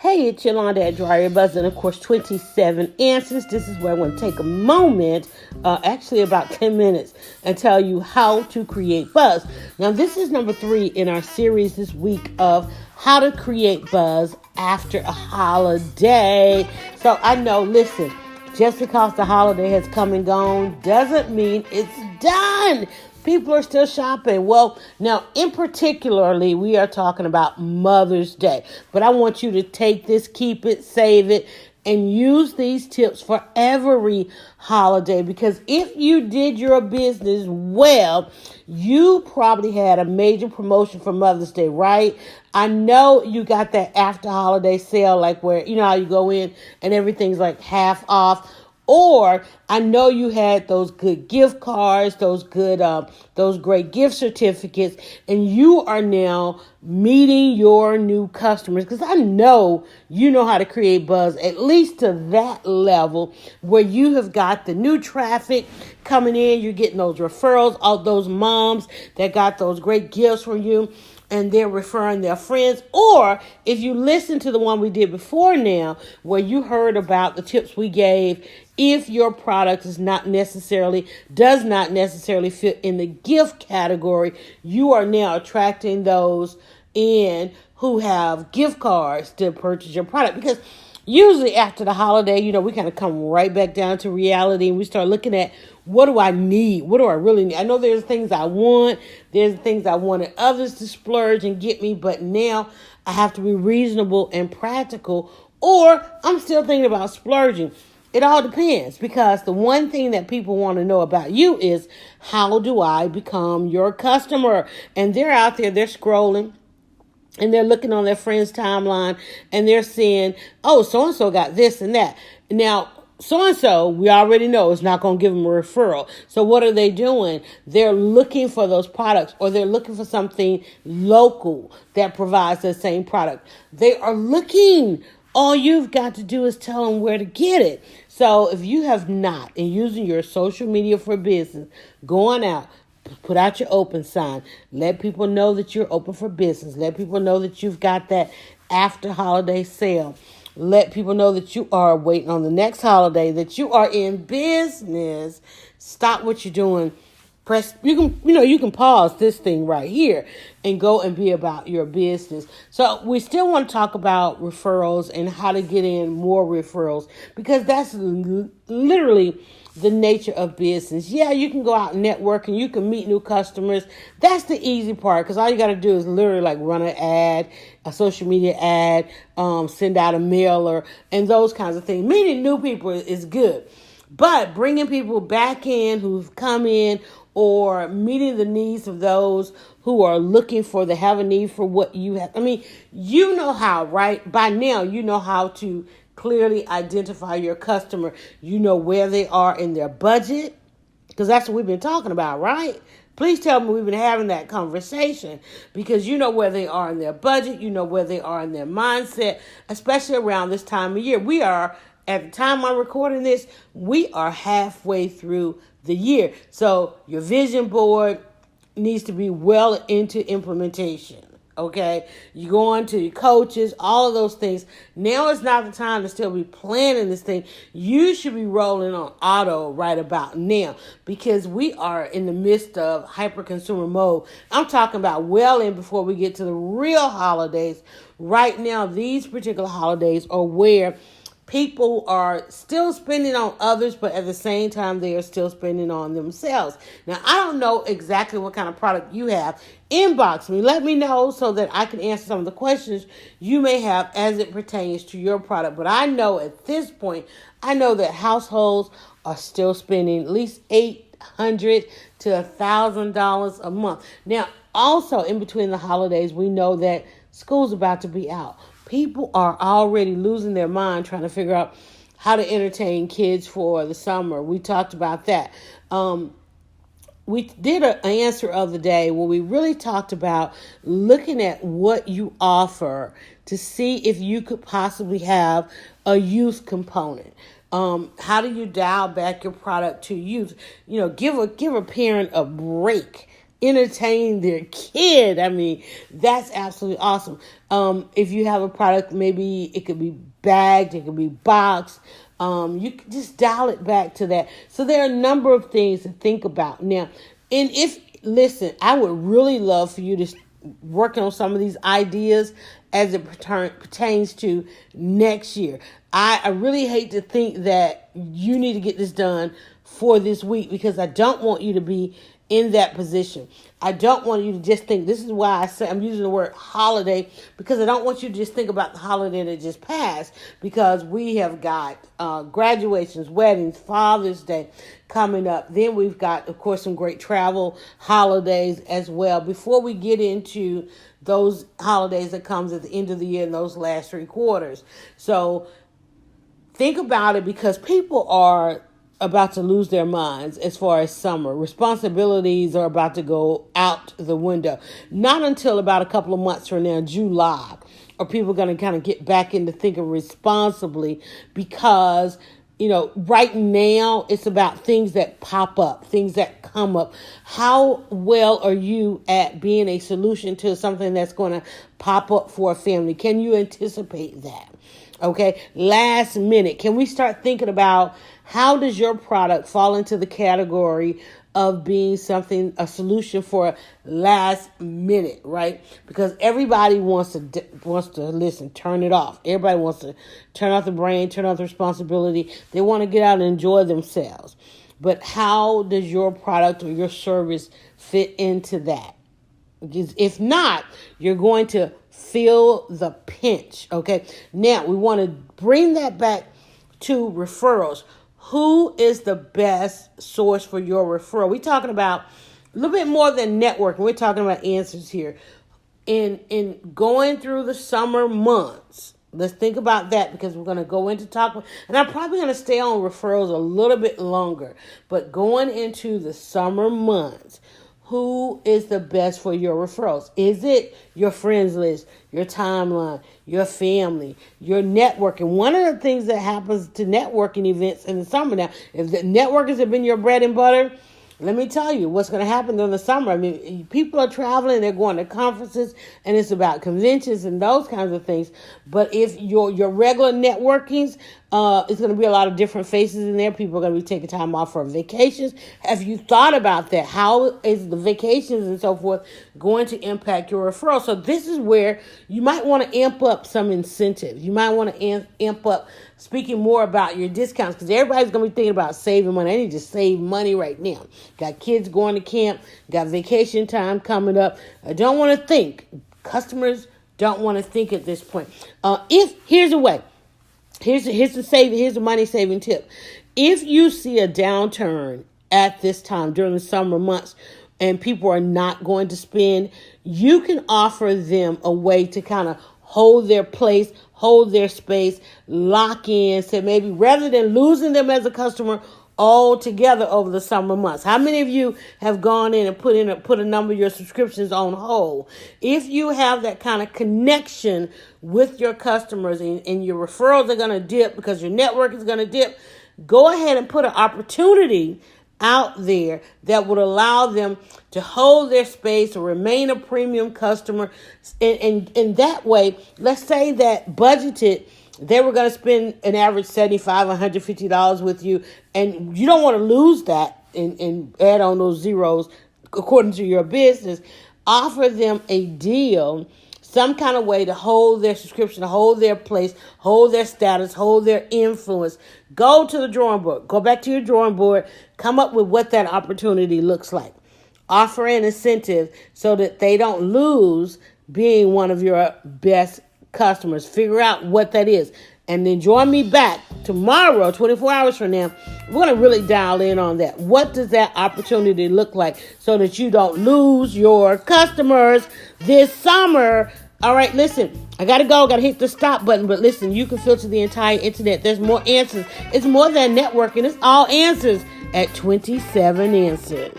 Hey, it's Yalanda at DryerBuzz, and of course, 27 answers. This is where I want to take a moment, actually about 10 minutes, and tell you how to create buzz. Now, this is number 3 in our series this week of how to create buzz after a holiday. So I know, listen, just because the holiday has come and gone doesn't mean it's done. People are still shopping. Well, now, in particularly, we are talking about Mother's Day. But I want you to take this, keep it, save it, and use these tips for every holiday. Because if you did your business well, you probably had a major promotion for Mother's Day, right? I know you got that after holiday sale, like where, you know how you go in and everything's like half off. Or I know you had those good gift cards, those great gift certificates, and you are now meeting your new customers. Because I know you know how to create buzz, at least to that level where you have got the new traffic coming in. You're getting those referrals, all those moms that got those great gifts from you, and they're referring their friends. Or if you listen to the one we did before now, where you heard about the tips we gave, if your product does not necessarily fit in the gift category, you are now attracting those in who have gift cards to purchase your product. Because usually after the holiday, we kind of come right back down to reality and we start looking at, what do I need? What do I really need? I know there's things I want. There's things I wanted others to splurge and get me, but now I have to be reasonable and practical, or I'm still thinking about splurging. It all depends, because the one thing that people want to know about you is, how do I become your customer? And they're out there, they're scrolling, and they're looking on their friend's timeline, and they're seeing, oh, so-and-so got this and that. Now, so-and-so, we already know, is not going to give them a referral. So what are they doing? They're looking for those products, or they're looking for something local that provides the same product. They are looking. All you've got to do is tell them where to get it. So if you have not, and using your social media for business, going out, put out your open sign. Let people know that you're open for business. Let people know that you've got that after holiday sale. Let people know that you are waiting on the next holiday, that you are in business. Stop what you're doing. You can pause this thing right here and go and be about your business. So we still want to talk about referrals and how to get in more referrals, because that's literally the nature of business. Yeah, you can go out and network and you can meet new customers. That's the easy part, because all you got to do is literally like run an ad, a social media ad, send out a mailer, and those kinds of things. Meeting new people is good, but bringing people back in who've come in, or meeting the needs of those who are looking for, they have a need for what you have. I mean, you know how, right? By now, you know how to clearly identify your customer. You know where they are in their budget, because that's what we've been talking about, right? Please tell me we've been having that conversation, because you know where they are in their budget. You know where they are in their mindset, especially around this time of year. We are, at the time I'm recording this, we are halfway through the year. So your vision board needs to be well into implementation. Okay, you go on to your coaches, all of those things. Now is not the time to still be planning this thing. You should be rolling on auto right about now, because we are in the midst of hyper consumer mode. I'm talking about well in before we get to the real holidays. Right now, these particular holidays are where people are still spending on others, but at the same time, they are still spending on themselves. Now, I don't know exactly what kind of product you have. Inbox me. Let me know so that I can answer some of the questions you may have as it pertains to your product. But I know at this point, I know that households are still spending at least $800 to $1,000 a month. Now, also in between the holidays, we know that school's about to be out. People are already losing their mind trying to figure out how to entertain kids for the summer. We talked about that. We did an answer of the day where we really talked about looking at what you offer to see if you could possibly have a youth component. How do you dial back your product to youth? Give a parent a break entertain their kid. I mean, that's absolutely awesome. If you have a product, maybe it could be bagged, it could be boxed. You can just dial it back to that. So there are a number of things to think about now. And listen, I would really love for you to work on some of these ideas as it pertains to next year. I really hate to think that you need to get this done for this week, because I don't want you to be in that position. I don't want you to just think, this is why I'm using the word holiday, because I don't want you to just think about the holiday that just passed, because we have got graduations, weddings, Father's Day coming up. Then we've got, of course, some great travel holidays as well, before we get into those holidays that comes at the end of the year in those last 3 quarters. So think about it, because people are about to lose their minds as far as summer. Responsibilities are about to go out the window. Not until about a couple of months from now, July, are people going to kind of get back into thinking responsibly, because, right now it's about things that pop up, things that come up. How well are you at being a solution to something that's going to pop up for a family? Can you anticipate that? Okay, last minute. Can we start thinking about how does your product fall into the category of being a solution for last minute, right? Because everybody wants to listen, turn it off. Everybody wants to turn off the brain, turn off the responsibility. They want to get out and enjoy themselves. But how does your product or your service fit into that? If not, you're going to feel the pinch, okay? Now, we want to bring that back to referrals. Who is the best source for your referral? We're talking about a little bit more than networking. We're talking about answers here. In going through the summer months, let's think about that, because we're going to go into talk. And I'm probably going to stay on referrals a little bit longer. But going into the summer months, who is the best for your referrals? Is it your friends list, your timeline, your family, your networking? One of the things that happens to networking events in the summer now, if the networkers have been your bread and butter, let me tell you what's going to happen during the summer. I mean, people are traveling, they're going to conferences, and it's about conventions and those kinds of things. But if your regular networkings, it's going to be a lot of different faces in there. People are going to be taking time off for vacations. Have you thought about that? How is the vacations and so forth going to impact your referral? So this is where you might want to amp up some incentives. You might want to amp up speaking more about your discounts, because everybody's going to be thinking about saving money. I need to save money right now. Got kids going to camp, got vacation time coming up. I don't want to think. Customers don't want to think at this point. Here's a way. Here's the money saving tip. If you see a downturn at this time during the summer months and people are not going to spend, you can offer them a way to kind of hold their place, hold their space, lock in. So maybe rather than losing them as a customer altogether over the summer months. How many of you have gone in and put a number of your subscriptions on hold? If you have that kind of connection with your customers and your referrals are going to dip because your network is going to dip, go ahead and put an opportunity out there that would allow them to hold their space or remain a premium customer. And that way, let's say that budgeted, they were going to spend an average $75, $150 with you, and you don't want to lose that and add on those zeros according to your business. Offer them a deal, some kind of way to hold their subscription, hold their place, hold their status, hold their influence. Go to the drawing board. Go back to your drawing board. Come up with what that opportunity looks like. Offer an incentive so that they don't lose being one of your best customers. Figure out what that is. And then join me back tomorrow, 24 hours from now. We're going to really dial in on that. What does that opportunity look like so that you don't lose your customers this summer? All right, listen, I got to go. Got to hit the stop button. But listen, you can filter the entire internet. There's more answers. It's more than networking. It's all answers at 27 Answers.